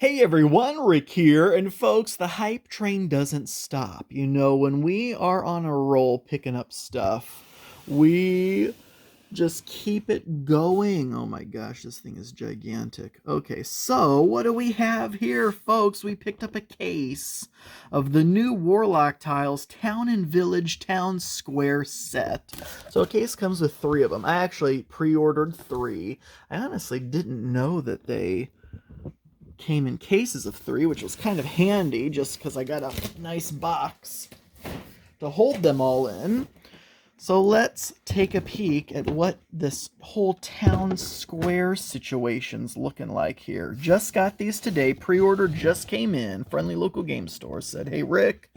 Hey everyone, Rick here, and folks, the hype train doesn't stop. You know, when we are on a roll picking up stuff, we just keep it going. Oh my gosh, this thing is gigantic. Okay, so what do we have here, folks? We picked up a case of the new WarLock Tiles Town and Village Town Square set. So a case comes with 3 of them. I actually pre-ordered 3. I honestly didn't know that they came in cases of 3, which was kind of handy just because I got a nice box to hold them all in. So let's take a peek at what this whole town square situation's looking like here. Just got these today. Pre-order just came in. Friendly local game store said, hey Rick,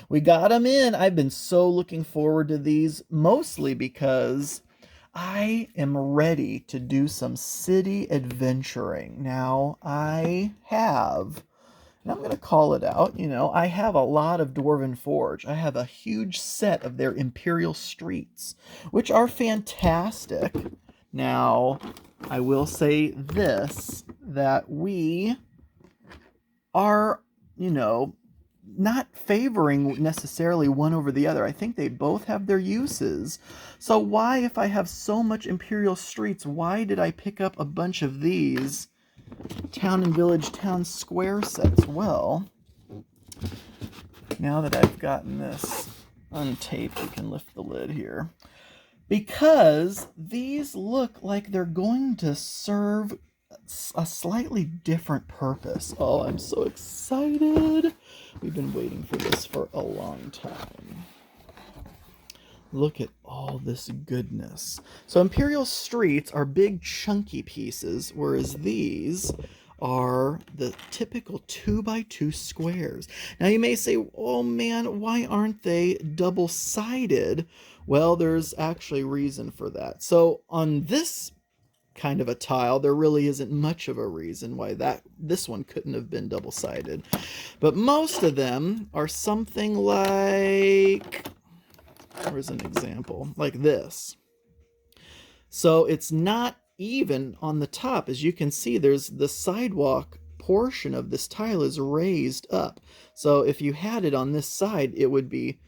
we got them in. I've been so looking forward to these, mostly because I am ready to do some city adventuring. Now, and I'm going to call it out, I have a lot of Dwarven Forge. I have a huge set of their Imperial Streets, which are fantastic. Now, I will say this, that we are, not favoring necessarily one over the other. I think they both have their uses. So why, if I have so much Imperial Streets, why did I pick up a bunch of these Town and Village Town Square sets? Well, now that I've gotten this untaped, we can lift the lid here. Because these look like they're going to serve a slightly different purpose. Oh, I'm so excited. We've been waiting for this for a long time. Look at all this goodness. So Imperial Streets are big chunky pieces, whereas these are the typical 2x2 squares. Now you may say, oh man, why aren't they double-sided? Well, there's actually reason for that. So on this kind of a tile, there really isn't much of a reason why this one couldn't have been double-sided. But most of them are something like, here's an example, like this. So it's not even on the top. As you can see, there's the sidewalk portion of this tile is raised up. So if you had it on this side, it would be,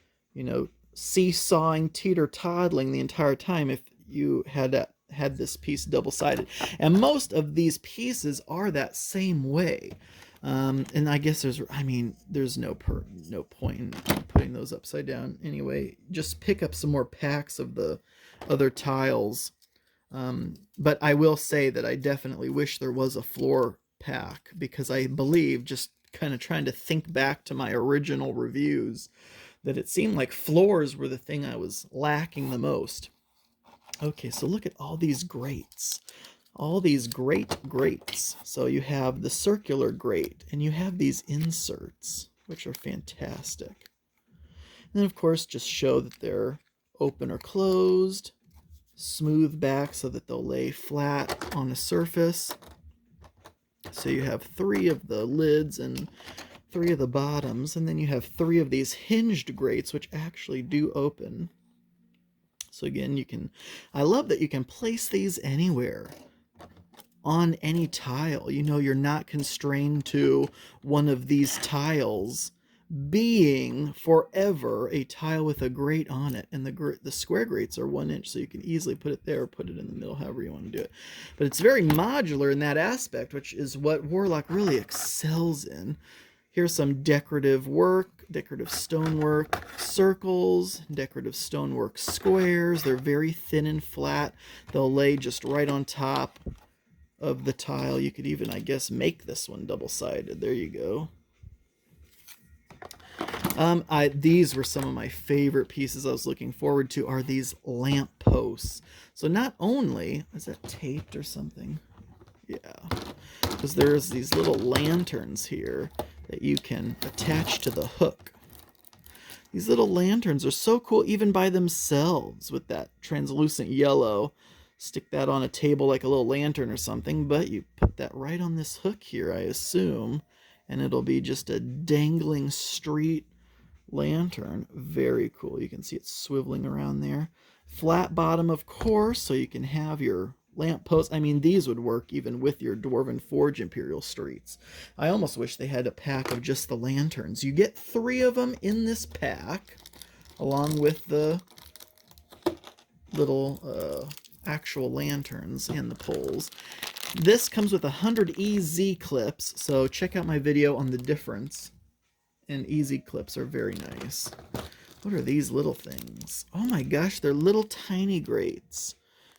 seesawing, teeter-toddling the entire time if you had this piece double-sided. And most of these pieces are that same way. And I guess there's no point in putting those upside down anyway. Just pick up some more packs of the other tiles. But I will say that I definitely wish there was a floor pack, because I believe, just kind of trying to think back to my original reviews, that it seemed like floors were the thing I was lacking the most. Okay, so look at all these grates. All these grates. So you have the circular grate, and you have these inserts, which are fantastic. And then, of course, just show that they're open or closed, smooth back so that they'll lay flat on a surface. So you have 3 of the lids and 3 of the bottoms, and then you have 3 of these hinged grates, which actually do open. So again, I love that you can place these anywhere on any tile. You're not constrained to one of these tiles being forever a tile with a grate on it. And the square grates are 1 inch, so you can easily put it there or put it in the middle, however you want to do it. But it's very modular in that aspect, which is what WarLock really excels in. Here's some decorative work, decorative stonework, circles, decorative stonework squares. They're very thin and flat. They'll lay just right on top of the tile. You could even, I guess, make this one double-sided. There you go. These were some of my favorite pieces I was looking forward to, are these lamp posts. So not only, is that taped or something? Yeah, because there's these little lanterns here that you can attach to the hook. These little lanterns are so cool even by themselves with that translucent yellow. Stick that on a table like a little lantern or something, but you put that right on this hook here, I assume, and it'll be just a dangling street lantern. Very cool. You can see it swiveling around there. Flat bottom, of course, so you can have your lampposts. I mean, these would work even with your Dwarven Forge Imperial Streets. I almost wish they had a pack of just the lanterns. You get 3 of them in this pack, along with the little actual lanterns and the poles. This comes with 100 EZ clips, so check out my video on the difference. And EZ clips are very nice. What are these little things? Oh my gosh, they're little tiny grates.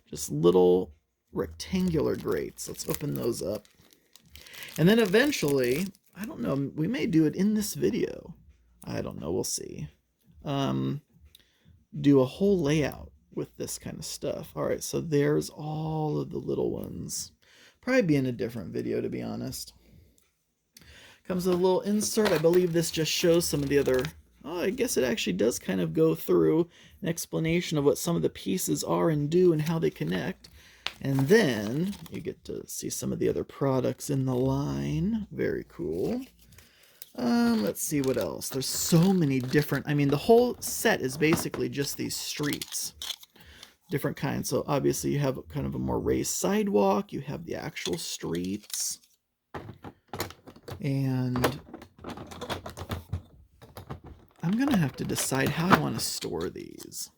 Just little rectangular grates. Let's open those up. And then eventually, I don't know, we may do it in this video. I don't know, we'll see. Do a whole layout with this kind of stuff. All right, so there's all of the little ones. Probably be in a different video, to be honest. Comes with a little insert. I believe this just shows some of the other... Oh, I guess it actually does kind of go through an explanation of what some of the pieces are and do and how they connect. And then you get to see some of the other products in the line. Very cool. Let's see what else. There's so many different... I mean, the whole set is basically just these streets. Different kinds. So obviously you have kind of a more raised sidewalk. You have the actual streets. And I'm going to have to decide how I want to store these.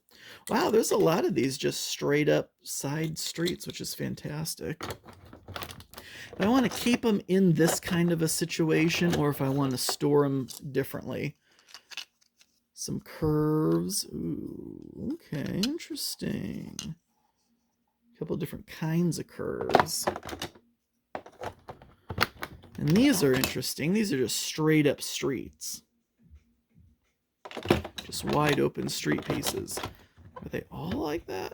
Wow, there's a lot of these just straight up side streets, which is fantastic. But I want to keep them in this kind of a situation, or if I want to store them differently. Some curves. Ooh, okay, interesting. A couple different kinds of curves. And these are interesting. These are just straight up streets. Just wide open street pieces. Are they all like that?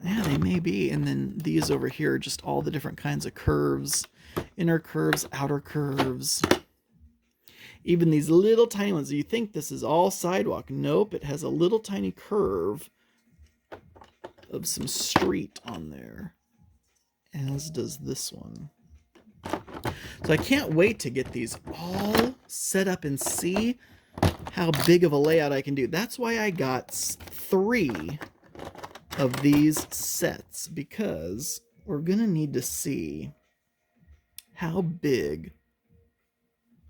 Yeah, they may be. And then these over here are just all the different kinds of curves. Inner curves, outer curves. Even these little tiny ones. You think this is all sidewalk. Nope, it has a little tiny curve of some street on there. As does this one. So I can't wait to get these all set up and see how big of a layout I can do. That's why I got 3 of these sets, because we're going to need to see how big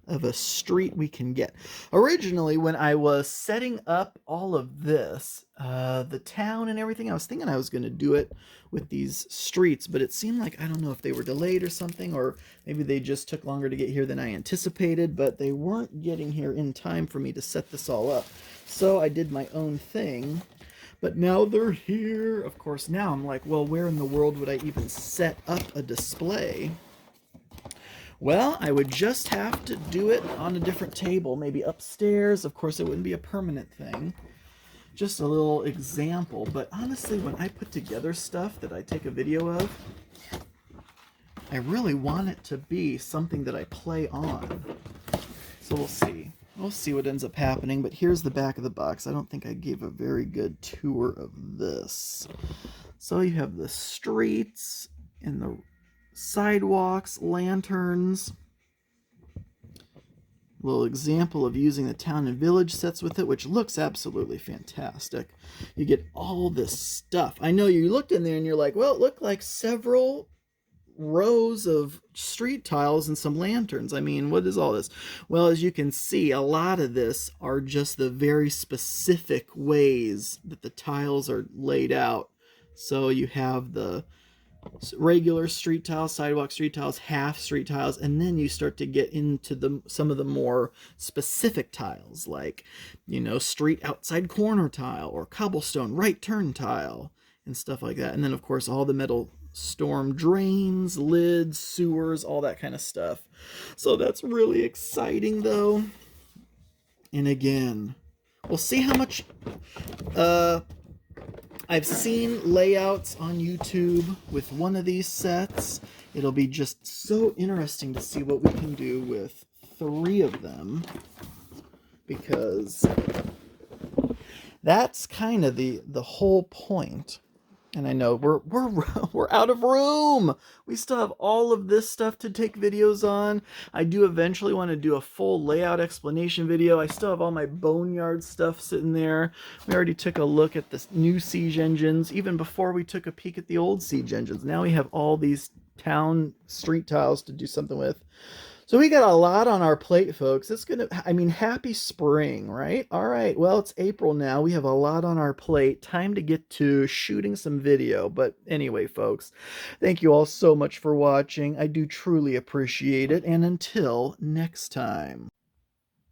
of a street we can get. Originally, when I was setting up all of this, the town and everything, I was thinking I was going to do it with these streets, but it seemed like, I don't know if they were delayed or something, or maybe they just took longer to get here than I anticipated, but they weren't getting here in time for me to set this all up. So I did my own thing, but now they're here. Of course, now I'm like, well, where in the world would I even set up a display? Well, I would just have to do it on a different table, maybe upstairs. Of course, it wouldn't be a permanent thing. Just a little example. But honestly, when I put together stuff that I take a video of, I really want it to be something that I play on. So we'll see. We'll see what ends up happening. But here's the back of the box. I don't think I gave a very good tour of this. So you have the streets and the sidewalks, lanterns, little example of using the town and village sets with it, which looks absolutely fantastic. You get all this stuff. I know you looked in there and you're like, well, it looked like several rows of street tiles and some lanterns. I mean, what is all this? Well, as you can see, a lot of this are just the very specific ways that the tiles are laid out. So you have the regular street tiles, sidewalk street tiles, half street tiles, and then you start to get into some of the more specific tiles, like, you know, street outside corner tile or cobblestone right turn tile and stuff like that. And then of course all the metal storm drains, lids, sewers, all that kind of stuff. So that's really exciting though. And again, we'll see how much I've seen layouts on YouTube with one of these sets. It'll be just so interesting to see what we can do with 3 of them, because that's kind of the whole point And I know we're out of room. We still have all of this stuff to take videos on. I do eventually want to do a full layout explanation video. I still have all my boneyard stuff sitting there. We already took a look at the new siege engines, even before we took a peek at the old siege engines. Now we have all these town street tiles to do something with. So we got a lot on our plate, folks. It's gonna, I mean, happy spring, right? All right, well, it's April now. We have a lot on our plate. Time to get to shooting some video. But anyway, folks, thank you all so much for watching. I do truly appreciate it. And until next time.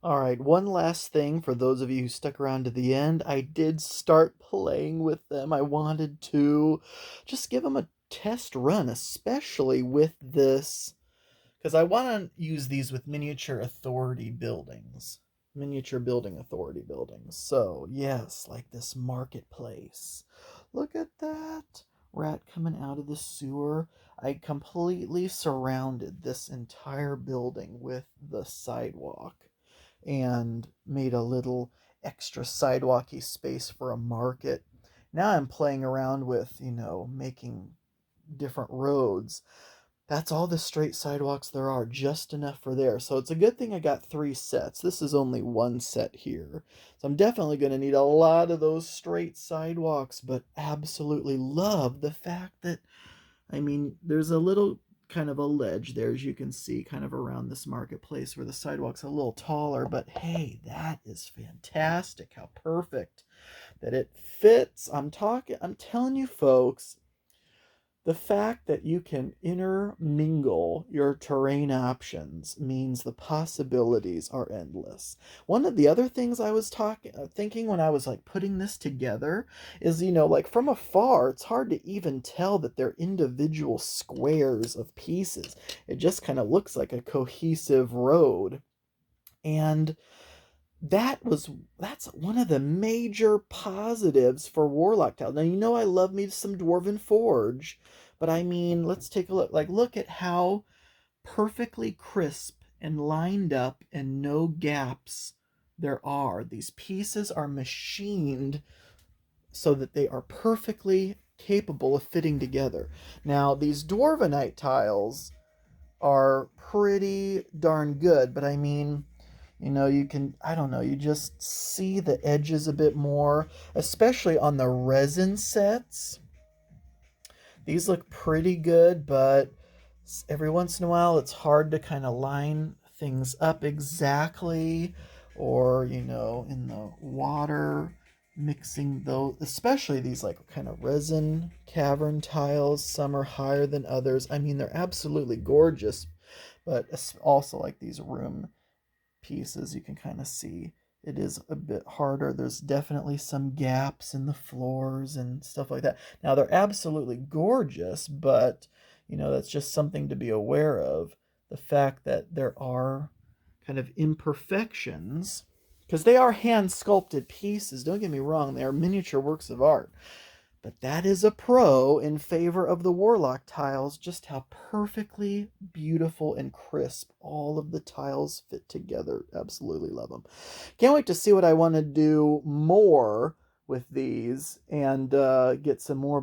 All right, one last thing for those of you who stuck around to the end. I did start playing with them. I wanted to just give them a test run, especially with this, because I want to use these with miniature authority buildings, miniature building authority buildings. So yes, like this marketplace. Look at that rat coming out of the sewer. I completely surrounded this entire building with the sidewalk and made a little extra sidewalky space for a market. Now I'm playing around with, making different roads. That's all the straight sidewalks there are, just enough for there. So it's a good thing I got 3 sets. This is only 1 set here. So I'm definitely going to need a lot of those straight sidewalks, but absolutely love the fact that, there's a little kind of a ledge there, as you can see, kind of around this marketplace where the sidewalk's a little taller, but hey, that is fantastic. How perfect that it fits. I'm telling you, folks, the fact that you can intermingle your terrain options means the possibilities are endless. One of the other things I was thinking when I was like putting this together is, like from afar, it's hard to even tell that they're individual squares of pieces. It just kind of looks like a cohesive road. And that's one of the major positives for WarLock Tiles. Now, I love me some Dwarven Forge, but let's take a look. Like, look at how perfectly crisp and lined up and no gaps there are. These pieces are machined so that they are perfectly capable of fitting together. Now, these Dwarvenite tiles are pretty darn good, but you can, I don't know, you just see the edges a bit more, especially on the resin sets. These look pretty good, but every once in a while it's hard to kind of line things up exactly, or, in the water, mixing those, especially these like kind of resin cavern tiles. Some are higher than others. They're absolutely gorgeous, but also like these room pieces, you can kind of see it is a bit harder. There's definitely some gaps in the floors and stuff like that. Now, they're absolutely gorgeous, but that's just something to be aware of. The fact that there are kind of imperfections, because they are hand sculpted pieces. Don't get me wrong, they are miniature works of art. But that is a pro in favor of the WarLock tiles, just how perfectly beautiful and crisp all of the tiles fit together. Absolutely love them. Can't wait to see what I want to do more with these and get some more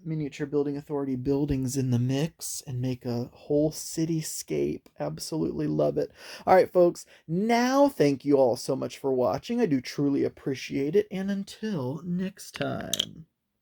miniature building authority buildings in the mix and make a whole cityscape. Absolutely love it. All right, folks, now thank you all so much for watching. I do truly appreciate it, and until next time.